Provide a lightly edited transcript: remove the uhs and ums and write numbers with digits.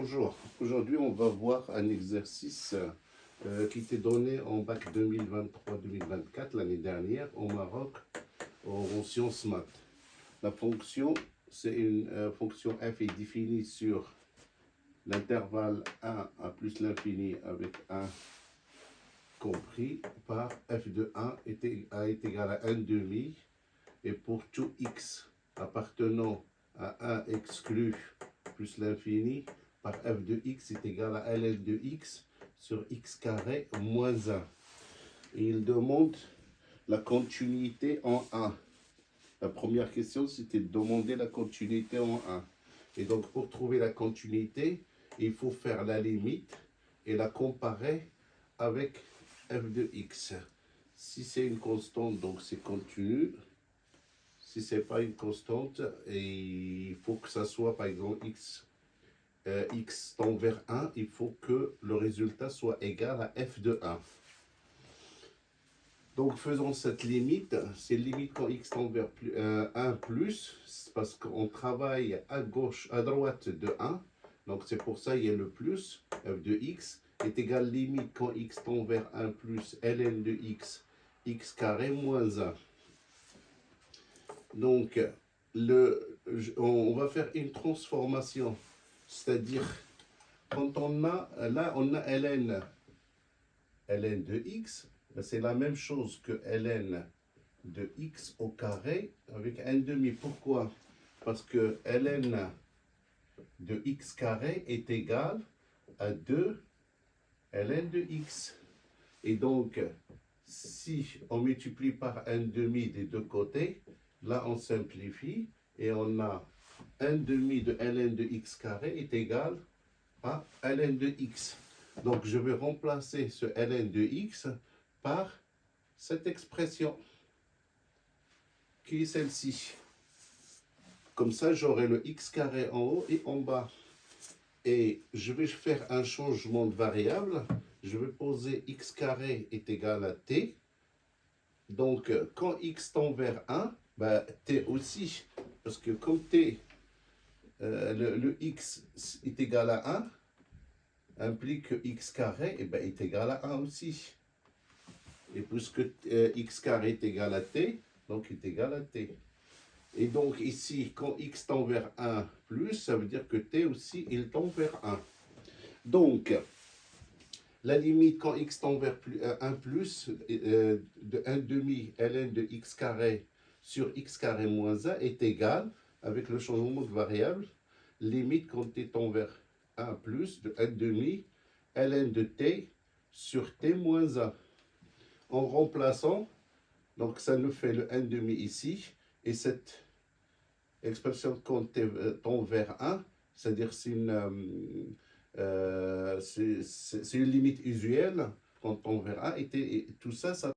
Bonjour, aujourd'hui on va voir un exercice qui était donné en bac 2023-2024 l'année dernière au Maroc en sciences maths. La fonction, c'est une fonction f est définie sur l'intervalle 1 à plus l'infini avec 1 compris par f de 1 est égal à 1 demi et pour tout x appartenant à 1 exclu plus l'infini par f de x est égal à ln de x sur x carré moins 1. Et il demande la continuité en 1. La première question, c'était de demander la continuité en 1. Et donc, pour trouver la continuité, il faut faire la limite et la comparer avec f de x. Si c'est une constante, donc c'est continu. Si ce n'est pas une constante, et il faut que ça soit, par exemple, x tend vers 1, il faut que le résultat soit égal à f de 1. Donc, faisons cette limite. C'est limite quand x tend vers 1 plus, parce qu'on travaille à gauche, à droite de 1. Donc, c'est pour ça qu'il y a le plus, f de x est égal limite quand x tend vers 1 plus ln de x, x carré moins 1. Donc, on va faire une transformation, c'est-à-dire quand on a, là on a ln de x, c'est la même chose que ln de x au carré avec 1 demi. Pourquoi? Parce que ln de x carré est égal à 2 ln de x. Et donc, si on multiplie par 1 demi des deux côtés, là on simplifie et on a 1 demi de ln de x carré est égal à ln de x. Donc je vais remplacer ce ln de x par cette expression qui est celle-ci. Comme ça j'aurai le x carré en haut et en bas. Et je vais faire un changement de variable. Je vais poser x carré est égal à t. Donc quand x tend vers 1, bah, t aussi. Parce que comme t, le x est égal à 1, implique que x carré est égal à 1 aussi. Et puisque x carré est égal à t, donc est égal à t. Et donc ici, quand x tend vers 1 plus, ça veut dire que t aussi, il tend vers 1. Donc, la limite quand x tend vers 1 plus, de 1 demi ln de x carré sur x carré moins 1 est égale, avec le changement de variable, limite quand t tend vers 1 plus de 1 demi ln de t sur t moins 1. En remplaçant, donc ça nous fait le 1 demi ici, et cette expression quand t tend vers 1, c'est-à-dire c'est une limite usuelle quand on verra, et tout ça, ça